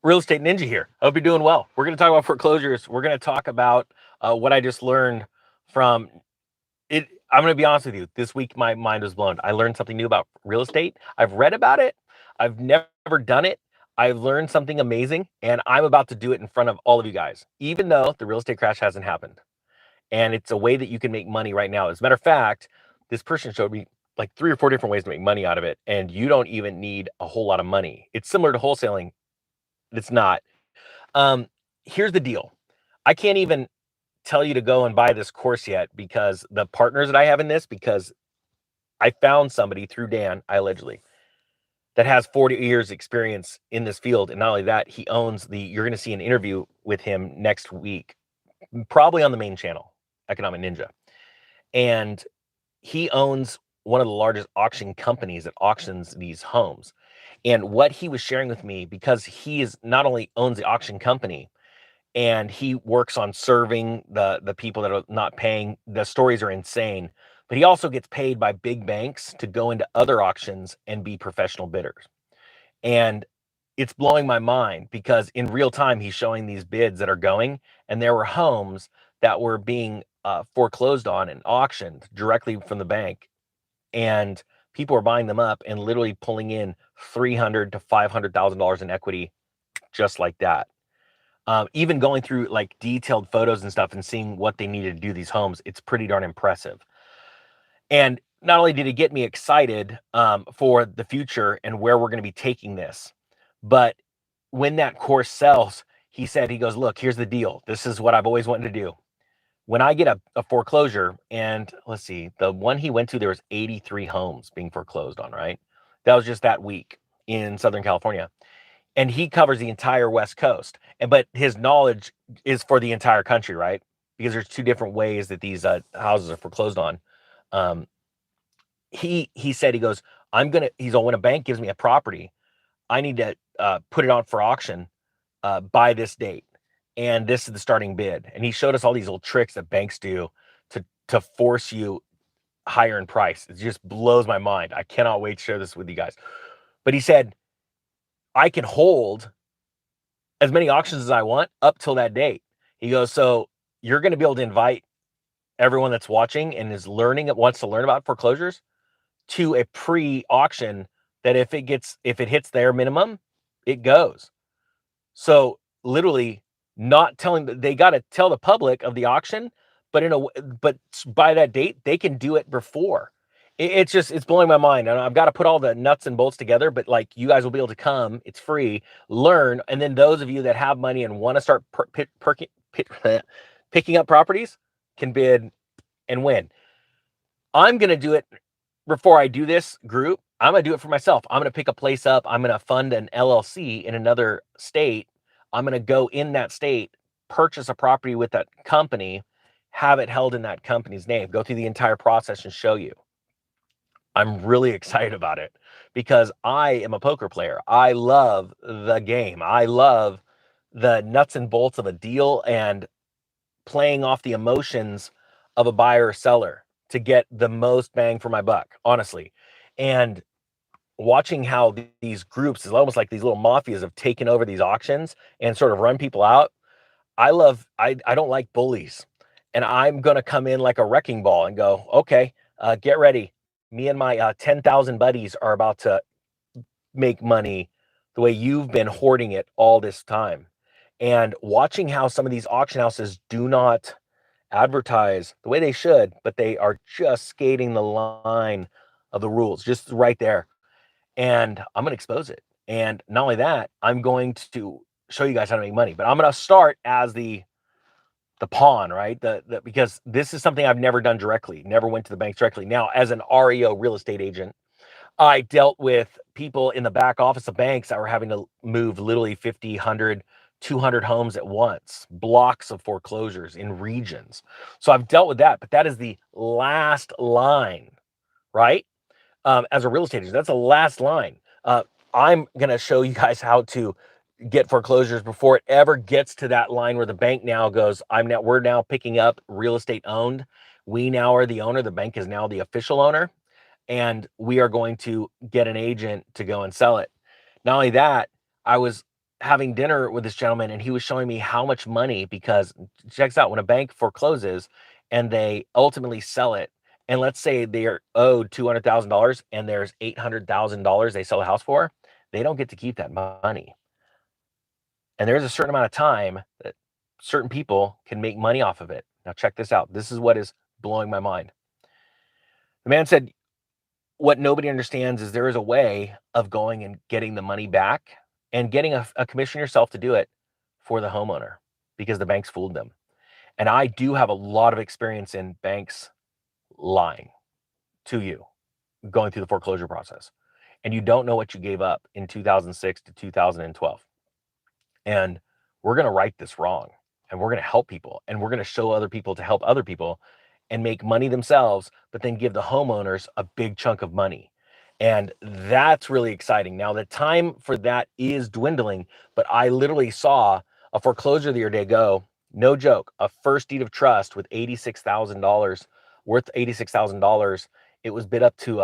Real Estate Ninja here. I hope you're doing well. We're going to talk about foreclosures. We're going to talk about what I just learned from it. I'm going to be honest with you. This week, my mind was blown. I learned something new about real estate. I've read about it. I've never done it. I've learned something amazing, and I'm about to do it in front of all of you guys, even though the real estate crash hasn't happened. And it's a way that you can make money right now. As a matter of fact, this person showed me like 3 or 4 different ways to make money out of it, and you don't even need a whole lot of money. It's similar to wholesaling. It's not. Here's the deal. I can't even tell you to go and buy this course yet because the partners that I have in this, because I found somebody through Dan, allegedly, that has 40 years experience in this field. And not only that, he owns you're going to see an interview with him next week, probably on the main channel, Economic Ninja. And he owns one of the largest auction companies that auctions these homes. And what he was sharing with me, because he is not only owns the auction company and he works on serving the people that are not paying, the stories are insane, but he also gets paid by big banks to go into other auctions and be professional bidders. And it's blowing my mind because in real time, he's showing these bids that are going, and there were homes that were being foreclosed on and auctioned directly from the bank. And people are buying them up and literally pulling in $300,000 to $500,000 in equity, just like that. Even going through like detailed photos and stuff and seeing what they needed to do these homes, it's pretty darn impressive. And not only did it get me excited for the future and where we're going to be taking this, but when that course sells, he goes, look, here's the deal. This is what I've always wanted to do. When I get a foreclosure, and let's see, the one he went to, there was 83 homes being foreclosed on, right? That was just that week in Southern California. And he covers the entire West Coast. But his knowledge is for the entire country, right? Because there's 2 different ways that these houses are foreclosed on. He said, he goes, when a bank gives me a property, I need to put it on for auction by this date. And this is the starting bid. And he showed us all these little tricks that banks do to force you higher in price. It just blows my mind. I cannot wait to share this with you guys. But he said, I can hold as many auctions as I want up till that date. He goes, so you're going to be able to invite everyone that's watching and wants to learn about foreclosures to a pre-auction that if it hits their minimum, it goes. So literally not telling, they got to tell the public of the auction, but by that date, they can do it before. It's blowing my mind. And I've got to put all the nuts and bolts together, but like you guys will be able to come, it's free, learn. And then those of you that have money and want to start picking up properties can bid and win. I'm going to do it before I do this group. I'm going to do it for myself. I'm going to pick a place up. I'm going to fund an LLC in another state. I'm going to go in that state, purchase a property with that company, have it held in that company's name, go through the entire process and show you. I'm really excited about it because I am a poker player. I love the game. I love the nuts and bolts of a deal and playing off the emotions of a buyer or seller to get the most bang for my buck, honestly. And watching how these groups is almost like these little mafias have taken over these auctions and sort of run people out. I don't like bullies, and I'm going to come in like a wrecking ball and go, okay, get ready. Me and my 10,000 buddies are about to make money the way you've been hoarding it all this time. And watching how some of these auction houses do not advertise the way they should, but they are just skating the line of the rules, just right there. And I'm going to expose it. And not only that, I'm going to show you guys how to make money, but I'm going to start as the pawn, right? Because this is something I've never done directly, never went to the banks directly. Now, as an REO real estate agent, I dealt with people in the back office of banks that were having to move literally 50, 100, 200 homes at once, blocks of foreclosures in regions. So I've dealt with that, but that is the last line, right? As a real estate agent, that's the last line. I'm going to show you guys how to get foreclosures before it ever gets to that line where the bank now goes, we're now picking up real estate owned. We now are the owner. The bank is now the official owner, and we are going to get an agent to go and sell it. Not only that, I was having dinner with this gentleman, and he was showing me how much money, because checks out, when a bank forecloses and they ultimately sell it, and let's say they are owed $200,000 and there's $800,000 they sell a house for, they don't get to keep that money. And there's a certain amount of time that certain people can make money off of it. Now check this out. This is what is blowing my mind. The man said, what nobody understands is there is a way of going and getting the money back and getting a commission yourself to do it for the homeowner, because the banks fooled them. And I do have a lot of experience in banks lying to you going through the foreclosure process. And you don't know what you gave up in 2006 to 2012. And we're going to right this wrong, and we're going to help people, and we're going to show other people to help other people and make money themselves, but then give the homeowners a big chunk of money. And that's really exciting. Now, the time for that is dwindling, but I literally saw a foreclosure the other day go, no joke, a first deed of trust with $86,000, worth $86,000. It was bid up to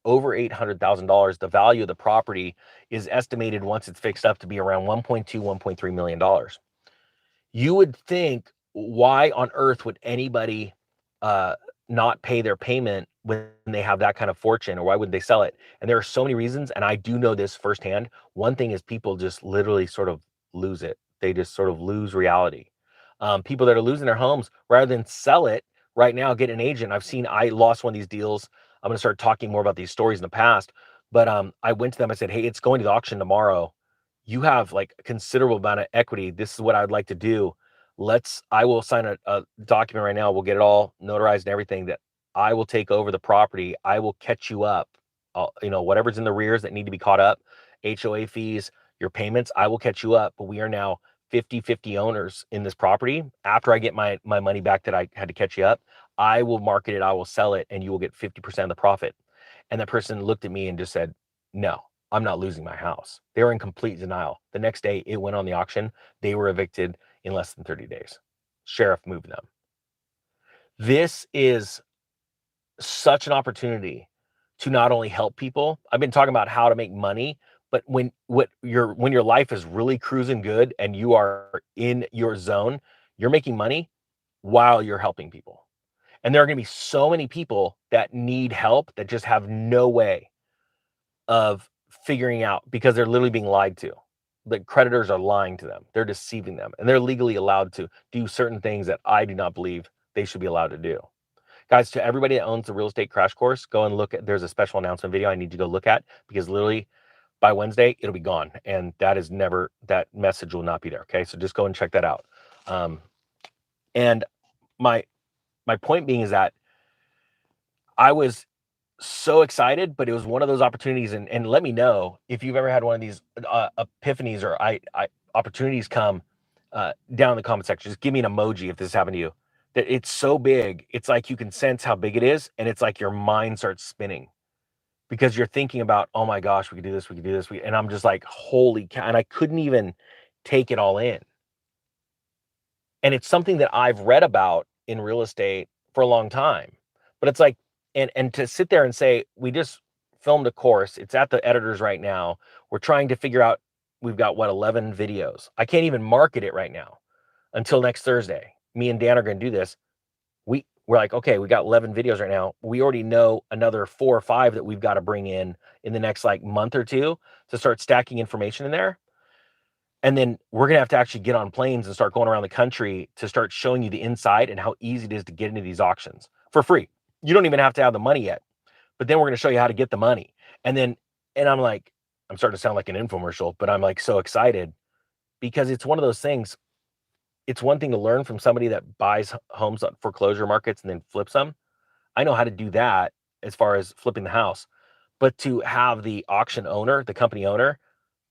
over $800,000. The value of the property is estimated, once it's fixed up, to be around $1.2, $1.3 million. You would think, why on earth would anybody not pay their payment when they have that kind of fortune, or why would they sell it? And there are so many reasons, and I do know this firsthand. One thing is people just literally sort of lose it. They just sort of lose reality. People that are losing their homes, rather than sell it right now, get an agent. I lost one of these deals. I'm going to start talking more about these stories in the past, but I went to them. I said, hey, it's going to the auction tomorrow. You have like a considerable amount of equity. This is what I'd like to do. I will sign a document right now. We'll get it all notarized and everything, that I will take over the property. I will catch you up. Whatever's in the rears that need to be caught up, HOA fees, your payments, I will catch you up. But we are now 50-50 owners in this property. After I get my money back that I had to catch you up, I will market it, I will sell it, and you will get 50% of the profit. And that person looked at me and just said, no, I'm not losing my house. They were in complete denial. The next day it went on the auction. They were evicted in less than 30 days. Sheriff moved them. This is such an opportunity to not only help people. I've been talking about how to make money, but when your life is really cruising good and you are in your zone, you're making money while you're helping people. And there are going to be so many people that need help that just have no way of figuring out, because they're literally being lied to. The creditors are lying to them. They're deceiving them, and they're legally allowed to do certain things that I do not believe they should be allowed to do. Guys, to everybody that owns the real estate crash course, go and look at, there's a special announcement video I need you to go look at, because literally by Wednesday, it'll be gone. And that message will not be there. Okay. So just go and check that out. And my point being is that I was so excited, but it was one of those opportunities. And let me know if you've ever had one of these epiphanies or opportunities come down in the comment section. Just give me an emoji if this happened to you. That it's so big, it's like you can sense how big it is, and it's like your mind starts spinning, because you're thinking about, oh my gosh, we could do this, we could do this, and I'm just like, holy cow, and I couldn't even take it all in. And it's something that I've read about in real estate for a long time, but it's like, and to sit there and say, we just filmed a course, it's at the editors right now, we're trying to figure out, we've got 11 videos. I can't even market it right now until next Thursday. Me and Dan are going to do this. We're like, okay, we got 11 videos right now. We already know another 4 or 5 that we've got to bring in the next like month or two to start stacking information in there. And then we're going to have to actually get on planes and start going around the country to start showing you the inside and how easy it is to get into these auctions for free. You don't even have to have the money yet, but then we're going to show you how to get the money. And I'm like, I'm starting to sound like an infomercial, but I'm like so excited, because it's one of those things. It's one thing to learn from somebody that buys homes on foreclosure markets and then flips them. I know how to do that as far as flipping the house, but to have the auction owner, the company owner,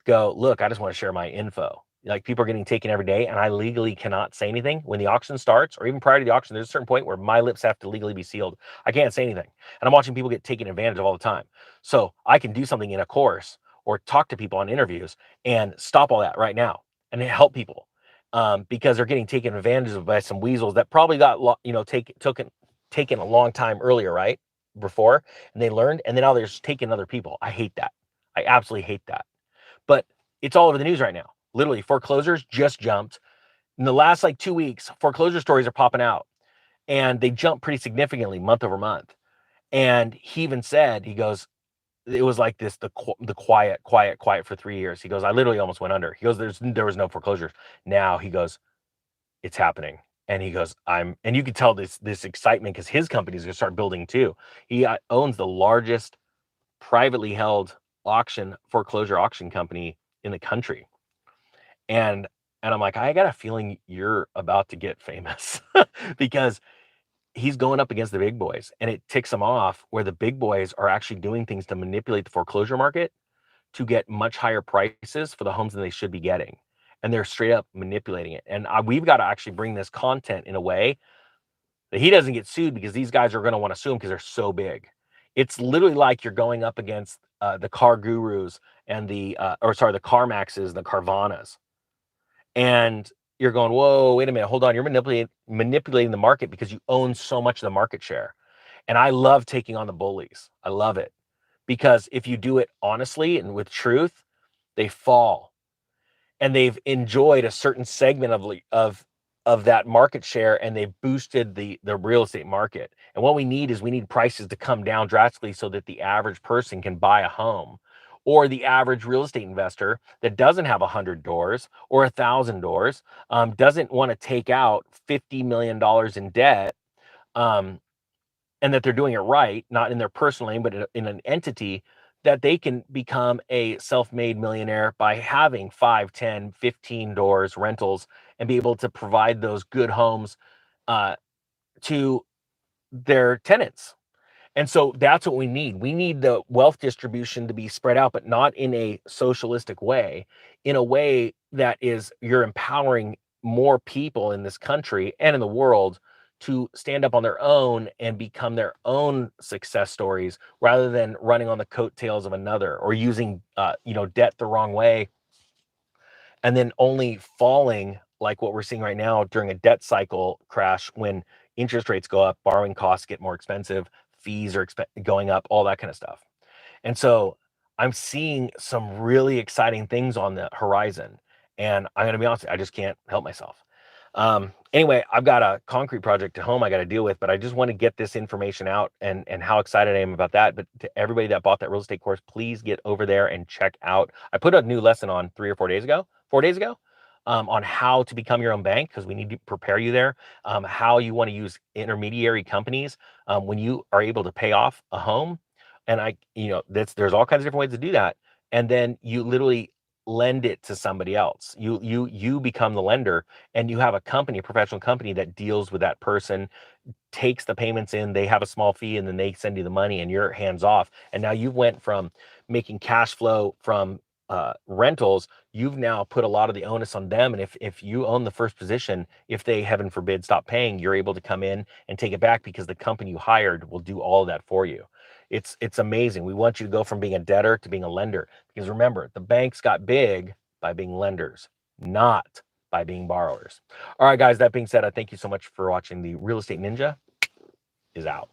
go, look, I just want to share my info. Like, people are getting taken every day, and I legally cannot say anything when the auction starts, or even prior to the auction. There's a certain point where my lips have to legally be sealed. I can't say anything. And I'm watching people get taken advantage of all the time. So I can do something in a course or talk to people on interviews and stop all that right now and help people, because they're getting taken advantage of by some weasels that probably got taken a long time earlier, right? Before, and they learned, and then now they're just taking other people. I hate that. I absolutely hate that. But it's all over the news right now. Literally, foreclosures just jumped. In the last like 2 weeks, foreclosure stories are popping out, and they jumped pretty significantly month over month. And he even said, he goes, it was like this, the quiet for 3 years. He goes, I literally almost went under. He goes, there was no foreclosures. Now he goes, it's happening. And he goes, and you can tell this excitement because his company's gonna start building too. He owns the largest privately held foreclosure auction company in the country. And I'm like, I got a feeling you're about to get famous because he's going up against the big boys, and it ticks him off where the big boys are actually doing things to manipulate the foreclosure market to get much higher prices for the homes than they should be getting. And they're straight up manipulating it. And we've got to actually bring this content in a way that he doesn't get sued, because these guys are going to want to sue him because they're so big. It's literally like you're going up against the car gurus and the CarMaxes, the Carvanas. And you're going, whoa, wait a minute, hold on. You're manipulating the market because you own so much of the market share. And I love taking on the bullies. I love it, because if you do it honestly and with truth, they fall. And they've enjoyed a certain segment of that market share, and they've boosted the real estate market. And what we need prices to come down drastically so that the average person can buy a home, or the average real estate investor that doesn't have 100 doors or 1,000 doors, doesn't want to take out $50 million in debt, and that they're doing it right, not in their personal name, but in an entity, that they can become a self-made millionaire by having 5, 10, 15 doors, rentals, and be able to provide those good homes to their tenants. And so that's what we need. We need the wealth distribution to be spread out, but not in a socialistic way, in a way that is, you're empowering more people in this country and in the world to stand up on their own and become their own success stories, rather than running on the coattails of another, or using debt the wrong way, and then only falling like what we're seeing right now during a debt cycle crash, when interest rates go up, borrowing costs get more expensive, fees are going up, all that kind of stuff. And so I'm seeing some really exciting things on the horizon, and I'm going to be honest, I just can't help myself. Anyway, I've got a concrete project at home I got to deal with, but I just want to get this information out, and how excited I am about that. But to everybody that bought that real estate course, please get over there and check out. I put a new lesson on 3 or 4 days ago, on how to become your own bank, because we need to prepare you there. How you want to use intermediary companies when you are able to pay off a home. And there's all kinds of different ways to do that. And then you literally lend it to somebody else. You become the lender, and you have a company, a professional company, that deals with that person, takes the payments in, they have a small fee, and then they send you the money, and you're hands off. And now you went from making cash flow from rentals, you've now put a lot of the onus on them. And if you own the first position, if they, heaven forbid, stop paying, you're able to come in and take it back, because the company you hired will do all of that for you. It's amazing. We want you to go from being a debtor to being a lender, because remember, the banks got big by being lenders, not by being borrowers. All right, guys, that being said, I thank you so much for watching. The Real Estate Ninja is out.